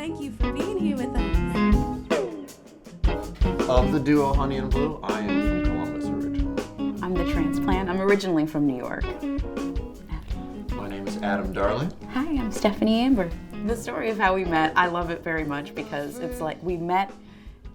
Thank you for being here with us. Of the duo Honey and Blue, I am from Columbus originally. I'm the transplant. I'm originally from New York. My name is Adam Darling. Hi, I'm Stephanie Amber. The story of how we met, I love it very much because it's like we met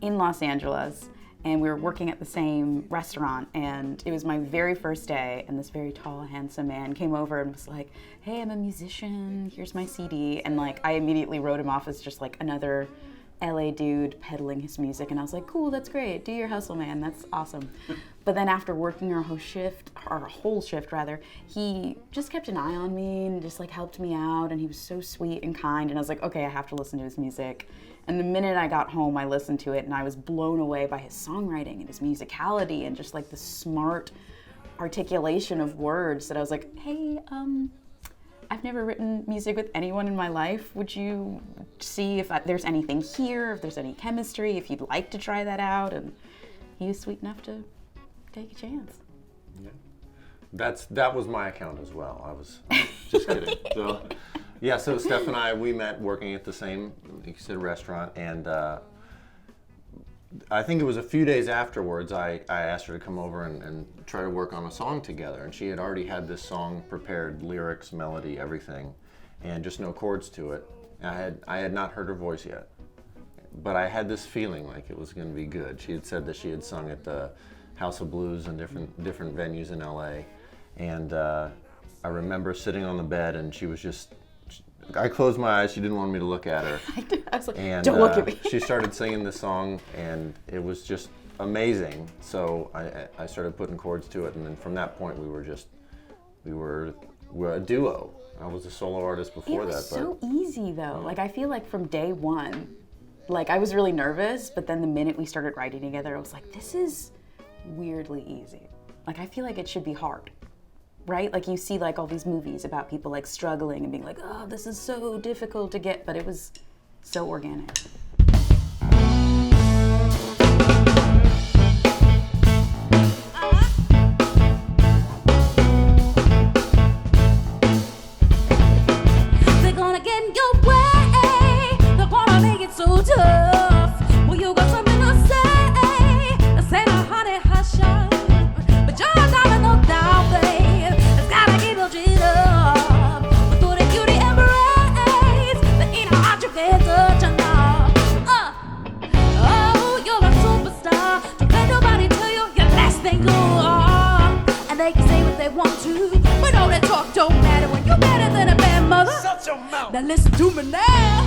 in Los Angeles and we were working at the same restaurant, and it was my very first day, and this very tall, handsome man came over and was like, hey, I'm a musician, here's my CD, and like I immediately wrote him off as just like another LA dude peddling his music, and I was like, cool, that's great, do your hustle, man, that's awesome. But then after working our whole shift, he just kept an eye on me and just like helped me out, and he was so sweet and kind, and I was like, okay, I have to listen to his music. And the minute I got home, I listened to it, and I was blown away by his songwriting and his musicality and just like the smart articulation of words that I was like, hey, I've never written music with anyone in my life. Would you see if there's anything here, if there's any chemistry, if you'd like to try that out? And he was sweet enough to take a chance. Yeah, that was my account as well. I was just kidding. So Steph and I, we met working at the same, like you said, restaurant, and I think it was a few days afterwards I asked her to come over and try to work on a song together, and she had already had this song prepared, lyrics, melody, everything, and just no chords to it. I had not heard her voice yet, but I had this feeling like it was going to be good. She had said that she had sung at the House of Blues and different venues in LA, and I remember sitting on the bed, and she was just, I closed my eyes, she didn't want me to look at her. I was like, and, don't look at me. She started singing the song, and it was just amazing. So I started putting chords to it, and then from that point we were a duo. I was a solo artist before that. It was so easy though. Like I feel like from day one, like I was really nervous, but then the minute we started writing together, I was like, this is weirdly easy. Like I feel like it should be hard. Right? Like you see like all these movies about people like struggling and being like, oh, this is so difficult to get, but it was so organic. They're gonna get in your way. They're gonna make it so tough. Well, you got something to say. Say no, honey, hush up. But you're not no doubt, babe. It up. But through the cutie embrace, there ain't a heart you can't touch enough. Oh, you're a superstar. Don't let nobody tell you your last thing go on. And they can say what they want to, but all that talk don't matter when you're better than a bad mother. Shut your mouth. Now listen to me now.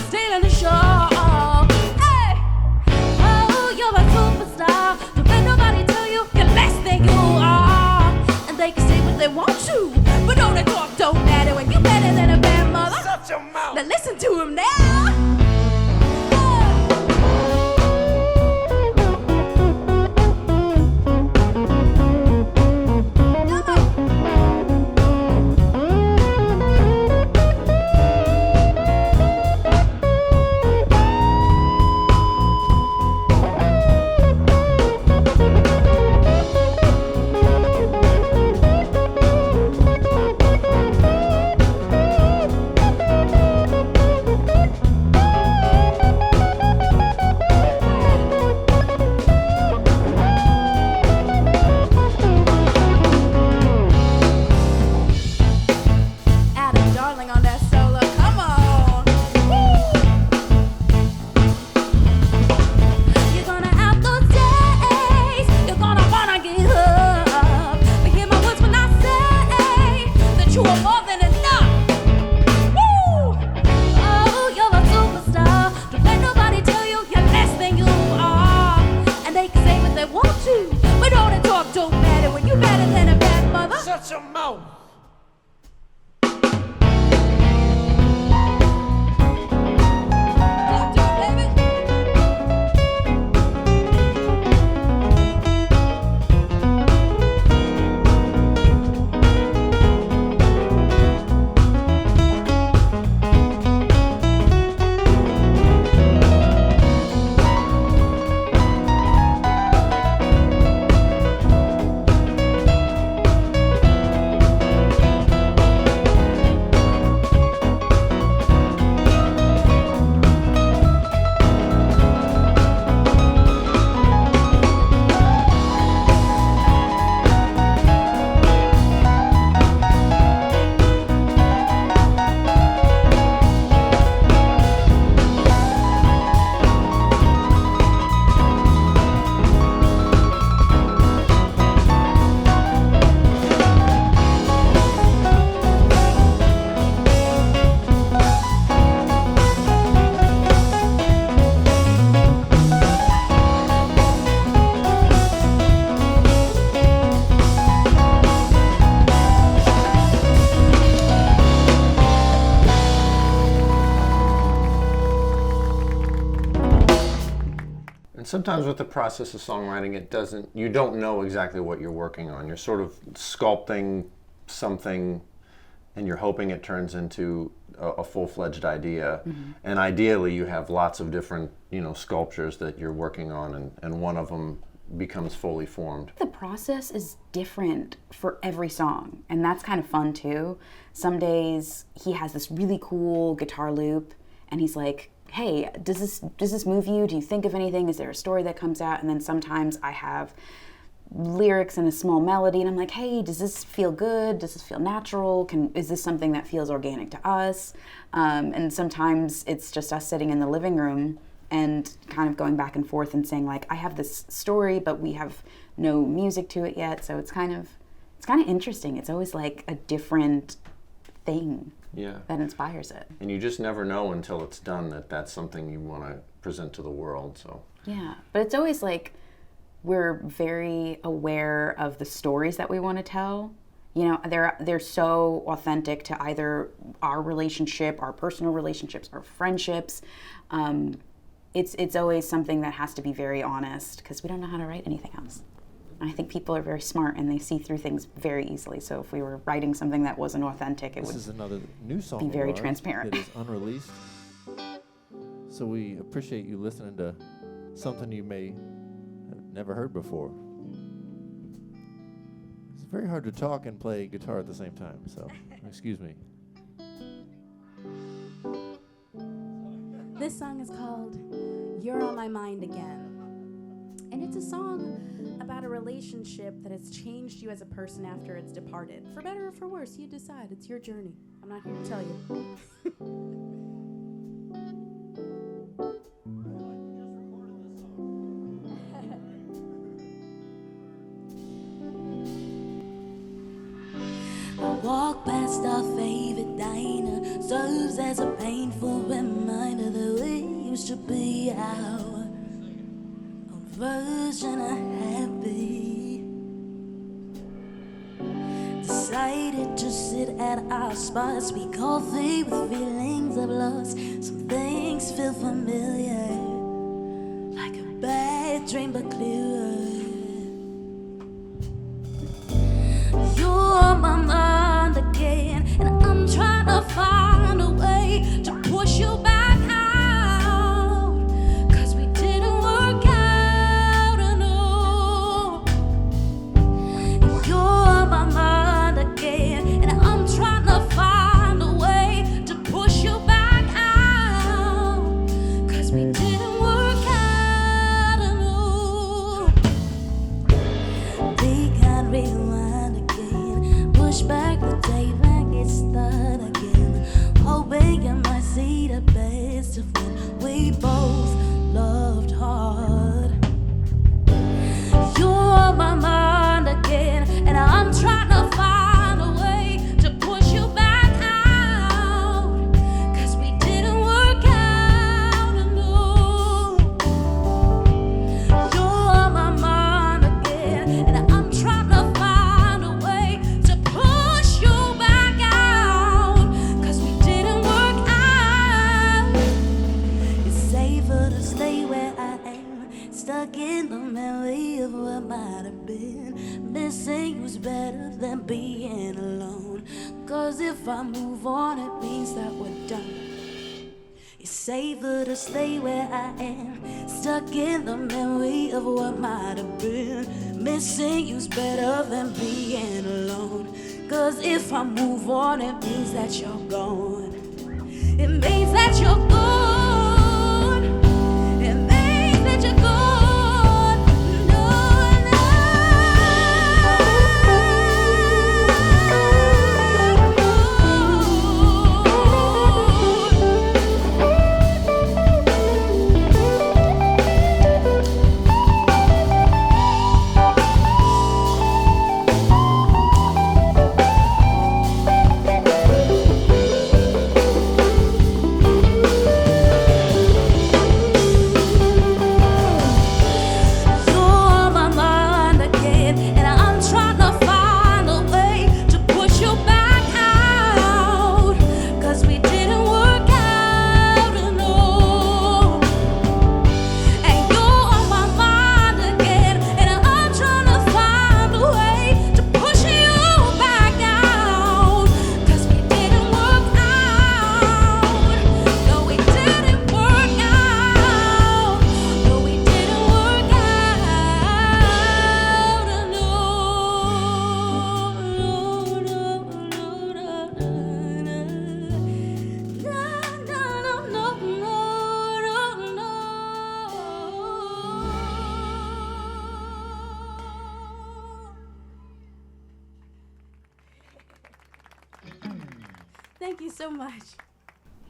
Stealing the show. Hey. And sometimes with the process of songwriting, you don't know exactly what you're working on. You're sort of sculpting something and you're hoping it turns into a full-fledged idea. And ideally you have lots of different, sculptures that you're working on, and one of them becomes fully formed. The process is different for every song, and that's kind of fun too. Some days he has this really cool guitar loop and he's like, hey, does this move you? Do you think of anything? Is there a story that comes out? And then sometimes I have lyrics and a small melody and I'm like, hey, does this feel good? Does this feel natural? Is this something that feels organic to us? And sometimes it's just us sitting in the living room and kind of going back and forth and saying like, I have this story, but we have no music to it yet. So it's kind of interesting. It's always like a different thing that inspires it. And you just never know until it's done that that's something you want to present to the world. So yeah, but it's always like we're very aware of the stories that we want to tell. They're so authentic to either our relationship, our personal relationships, our friendships. It's always something that has to be very honest because we don't know how to write anything else. And I think people are very smart and they see through things very easily. So if we were writing something that wasn't authentic, this is another new song be very of ours transparent. that is unreleased. So we appreciate you listening to something you may have never heard before. It's very hard to talk and play guitar at the same time, so excuse me. This song is called You're on My Mind Again. And it's a song about a relationship that has changed you as a person after it's departed. For better or for worse, you decide. It's your journey. I'm not here to tell you. I walk past our favorite diner, serves as a painful reminder that we used to be our own version of happy. Decided to sit at our spots, we coffee with feelings of loss. Some things feel familiar, like a bad dream but clearer. You're my mind again, and I'm trying to find a way to push you back out, 'cause we didn't work out, I know. You're my mind again, and I'm trying to find a way to push you back out, 'cause we didn't work out, I know. We can rewind again, push back the tape and get started again, hoping you might see the best of when we both loved hard. You're my mind again, and I'm trying to find a way to push you back out, 'cause we didn't work out, I know. You're my mind again, and I'm trying to find a way to push you back out, 'cause we didn't work out. It's safer to stay where I am, stuck in the memory of what might have been. Missing you's better than being alone, 'cause if I move on it means that we're done. It's safer to stay where I am, stuck in the memory of what might have been. Missing you's better than being alone, 'cause if I move on it means that you're gone. It means that you're gone. It means that you're gone. No, Thank you so much.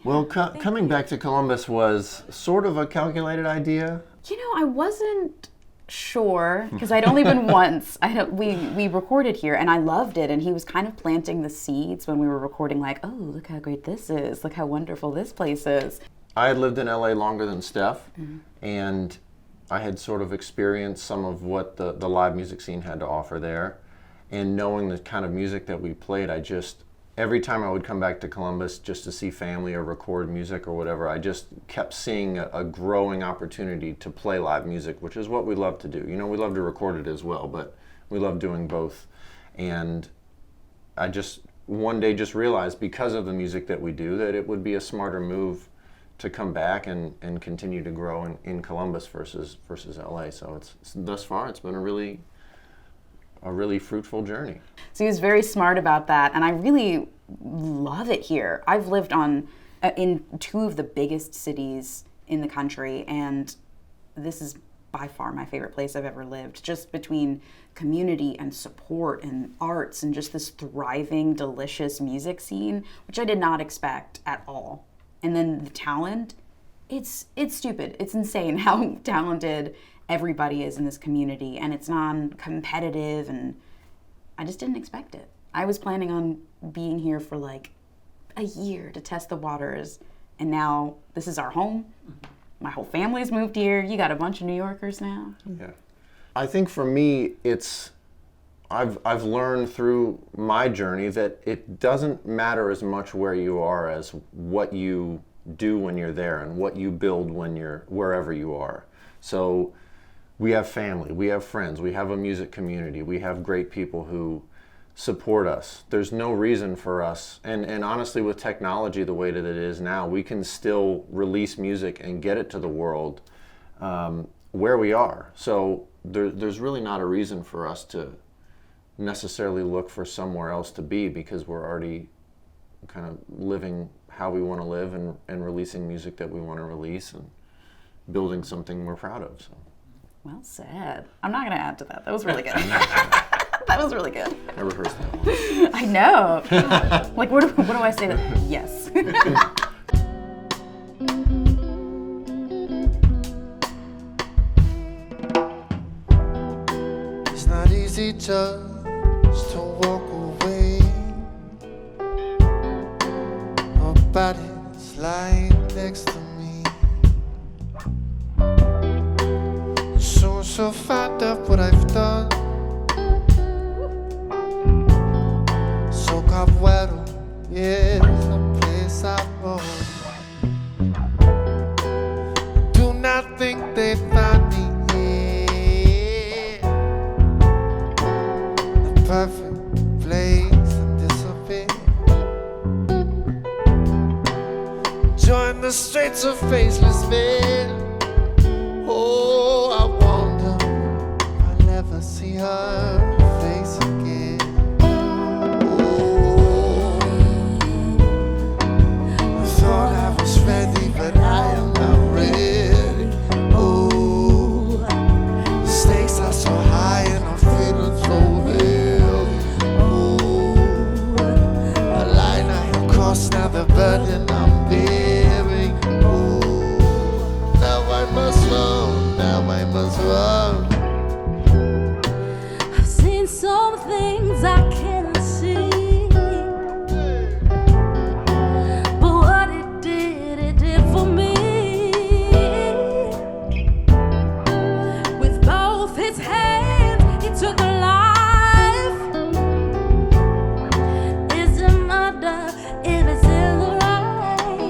Well, coming back to Columbus was sort of a calculated idea. You know, I wasn't sure because I'd only been once. We recorded here and I loved it, and he was kind of planting the seeds when we were recording, like, oh, look how great this is, look how wonderful this place is. I had lived in LA longer than Steph, and I had sort of experienced some of what the live music scene had to offer there. And knowing the kind of music that we played, every time I would come back to Columbus just to see family or record music or whatever, I just kept seeing a growing opportunity to play live music, which is what we love to do. You know, we love to record it as well, but we love doing both. And I just one day just realized, because of the music that we do, that it would be a smarter move to come back and continue to grow in Columbus versus LA. So thus far it's been a really fruitful journey. So he was very smart about that, and I really love it here. I've lived in two of the biggest cities in the country, and this is by far my favorite place I've ever lived. Just between community and support and arts and just this thriving, delicious music scene, which I did not expect at all. And then the talent, it's stupid. It's insane how talented everybody is in this community, and it's non-competitive, and I just didn't expect it. I was planning on being here for like a year to test the waters, and now this is our home. My whole family's moved here. You got a bunch of New Yorkers now. Yeah. I think for me, I've learned through my journey that it doesn't matter as much where you are as what you do when you're there and what you build when you're wherever you are. So we have family, we have friends, we have a music community, we have great people who support us. There's no reason for us, and honestly, with technology the way that it is now, we can still release music and get it to the world where we are. So there's really not a reason for us to necessarily look for somewhere else to be, because we're already kind of living how we want to live and releasing music that we want to release and building something we're proud of. So. Well said. I'm not going to add to that. That was really good. That was really good. I rehearsed that one. I know. Like, what do I say to that? Yes. It's not easy just to walk away. Nobody's lying next to me. So find out what I've done. So Cabuero is a place I know. Do not think they find me here. The perfect place to disappear. Join the streets of faceless men. Oh, I wonder if I'll ever see her face again. Oh, I thought I was ready, but I am not ready. Oh, the stakes are so high and I'm feeling so heavy. Oh, a line I have crossed, now the burden I'm bearing. Oh, now I must run, now I must run. I've seen some things I can't see, but what it did for me. With both his hands, he took a life. It's a murder if it's in the right.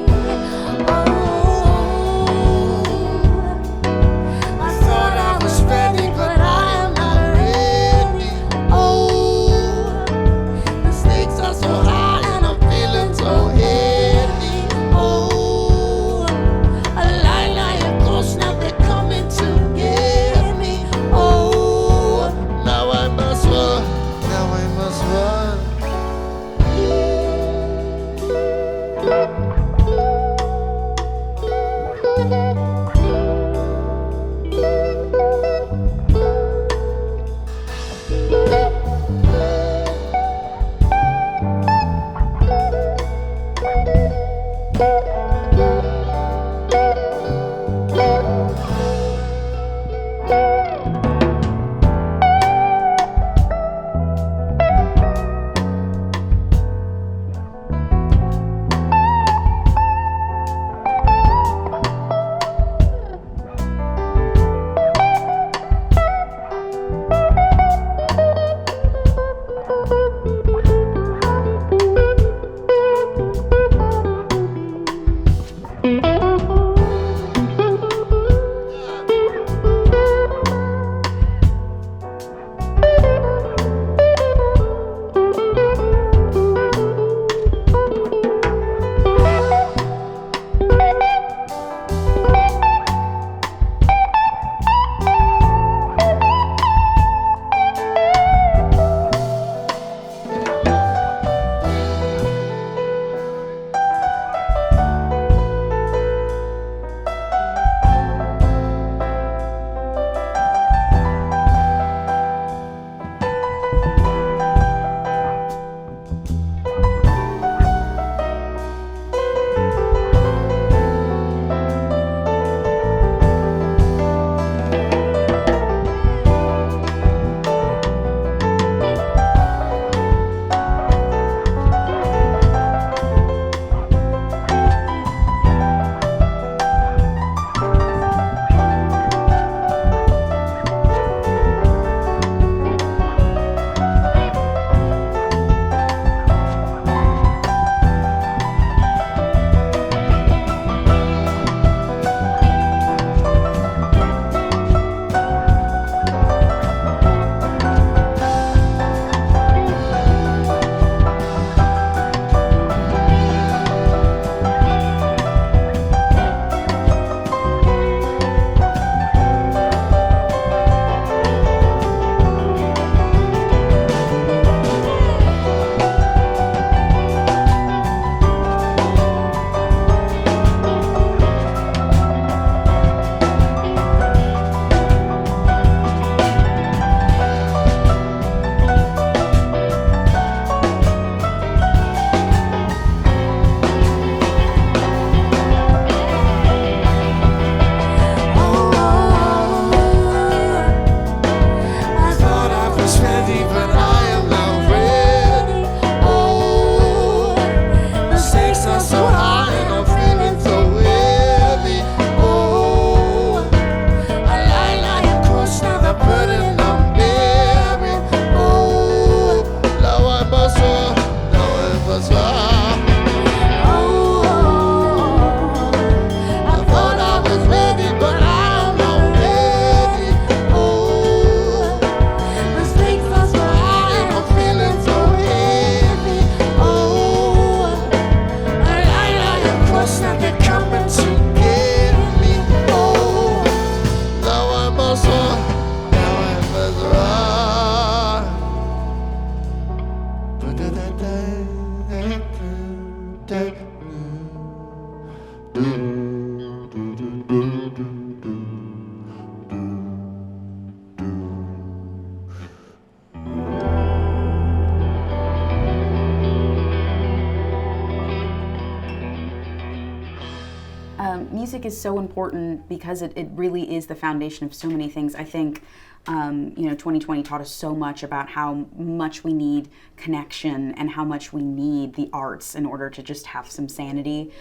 Music is so important because it really is the foundation of so many things. I think, 2020 taught us so much about how much we need connection and how much we need the arts in order to just have some sanity.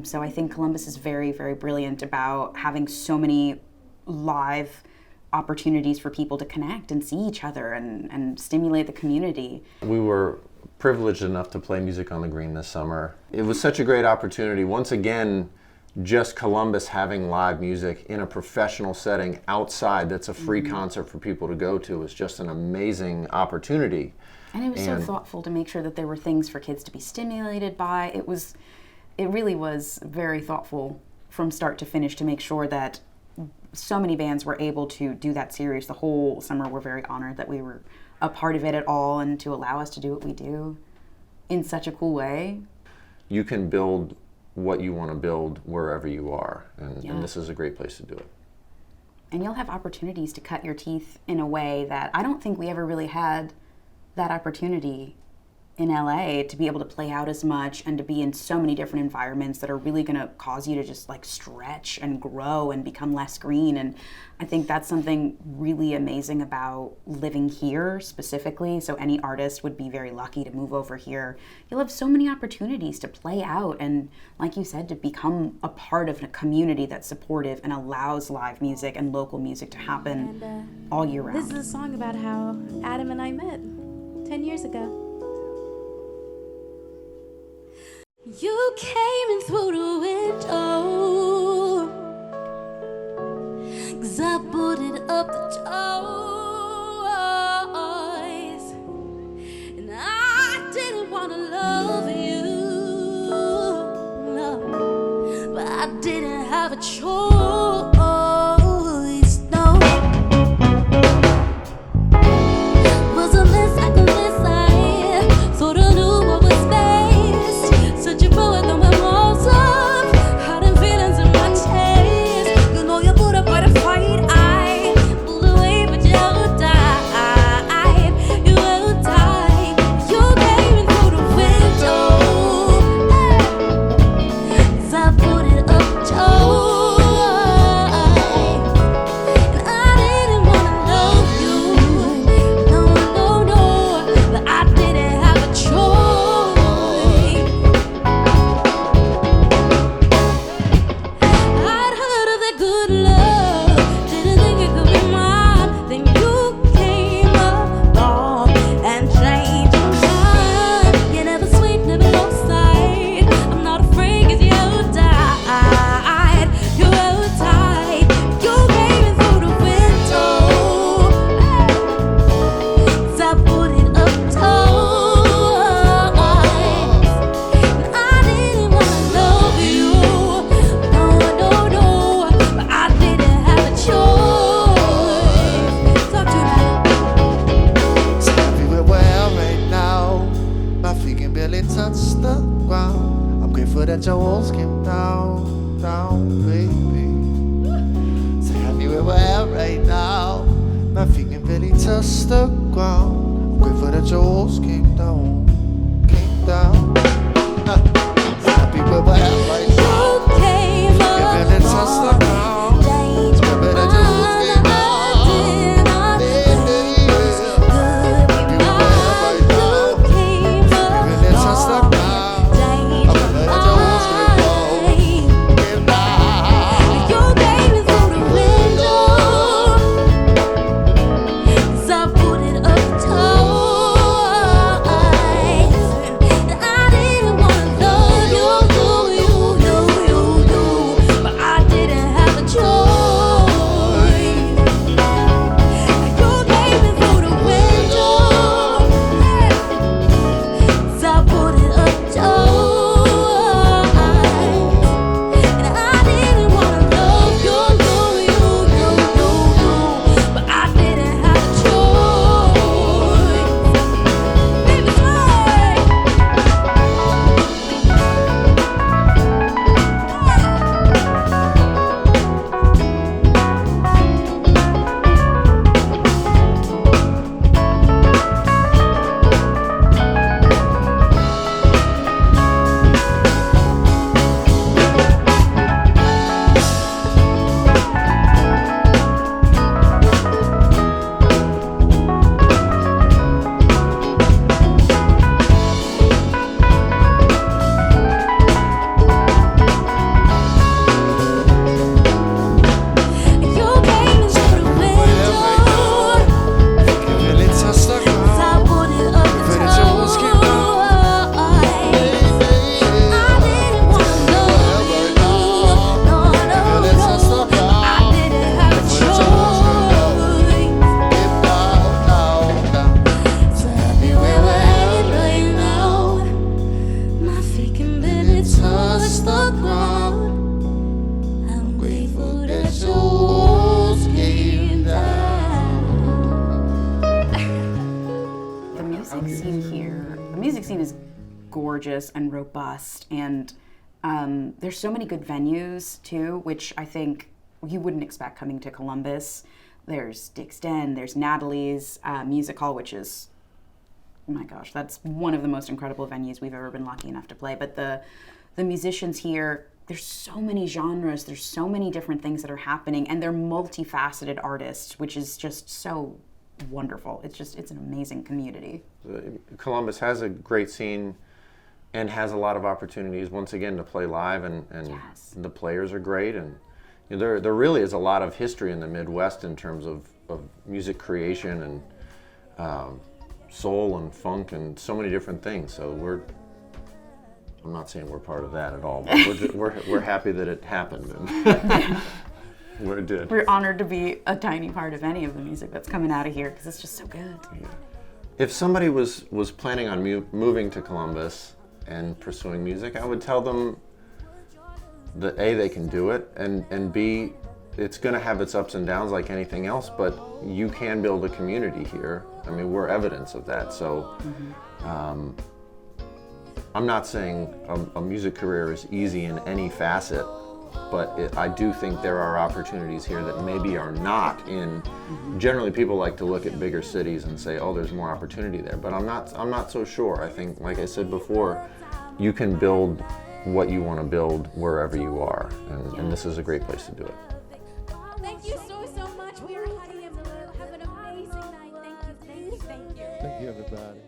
So I think Columbus is very, very brilliant about having so many live opportunities for people to connect and see each other and stimulate the community. We were privileged enough to play Music on the Green this summer. It was such a great opportunity. Once again, just Columbus having live music in a professional setting outside that's a free concert for people to go to is just an amazing opportunity. And it was so thoughtful to make sure that there were things for kids to be stimulated by. It really was very thoughtful from start to finish to make sure that so many bands were able to do that series the whole summer. We're very honored that we were a part of it at all and to allow us to do what we do in such a cool way. You can build what you want to build wherever you are, and this is a great place to do it. And you'll have opportunities to cut your teeth in a way that I don't think we ever really had that opportunity in LA, to be able to play out as much and to be in so many different environments that are really going to cause you to just like stretch and grow and become less green. And I think that's something really amazing about living here specifically. So any artist would be very lucky to move over here. You'll have so many opportunities to play out and, like you said, to become a part of a community that's supportive and allows live music and local music to happen all year round. This is a song about how Adam and I met 10 years ago. You came in through the window, 'cause I booted up the doors, and I didn't want to love you, no, but I didn't have a choice, no. Wasn't this like a this I sort of knew what was best. Such a poet that my walls up, hiding feelings in my chest. You know you put up quite a fight. I pulled away, but you died. You died. You came in through the window, 'cause I put it up joy, and I didn't wanna love you, no, no, no, but I didn't have a choice. I'd heard of that good love, didn't think it could be mine. Then you came along and changed my mind. You never sleep, never lost sight. I'm not afraid 'cause you died. You died. You came in through the window, 'cause I put it up twice, and I didn't wanna love you, no, no, no, but I didn't have a choice. Talk to me. So everywhere where I am right now, my feet can barely touch the ground. I'm grateful that your walls came down, down, baby. So everywhere where I am right now, my feet can barely touch the ground. I'm grateful that your walls came down, came down. So everywhere where I am right now, You came can barely touch the along, ground. changed my Grateful that your walls mind. came down, I did not baby. think it was good be mine. You came Barely touch the along, ground. changed my Grateful that your walls came down, mind. came down. You came in through the window, 'cause I put it up twice, and I didn't wanna love you, but I didn't have a choice. You came in through the window, 'cause I put it up twice, and I didn't wanna love you, but I didn't have a choice. Baby, you came in through the window, Can barely touch the 'cause I ground. put it up Grateful that your walls came down, twice. I didn't wanna love you, no, no, no, I didn't have a choice. So everywhere we're at right now, my feet can barely touch the ground. I'm grateful that your walls came down. The music scene here, the music scene is gorgeous and robust, and there's so many good venues too, which I think you wouldn't expect coming to Columbus. There's Dick's Den, there's Natalie's Music Hall, which is my gosh, that's one of the most incredible venues we've ever been lucky enough to play. But the musicians here, there's so many genres, there's so many different things that are happening, and they're multifaceted artists, which is just so wonderful. It's an amazing community. Columbus has a great scene and has a lot of opportunities once again to play live, and Yes. the players are great, and you know, there really is a lot of history in the Midwest in terms of music creation and soul and funk and so many different things. So I'm not saying we're part of that at all, but we're happy that it happened. And We're honored to be a tiny part of any of the music that's coming out of here because it's just so good. If somebody was planning on moving to Columbus and pursuing music, I would tell them that A, they can do it, and B, it's going to have its ups and downs like anything else, but you can build a community here. I mean, we're evidence of that. So I'm not saying a music career is easy in any facet, but I do think there are opportunities here that maybe are not in. Generally, people like to look at bigger cities and say, "Oh, there's more opportunity there," but I'm not so sure. I think, like I said before, you can build what you want to build wherever you are, and this is a great place to do it. Thank you so much. We are Honey and Blue. Have an amazing night. Thank you. Thank you, everybody.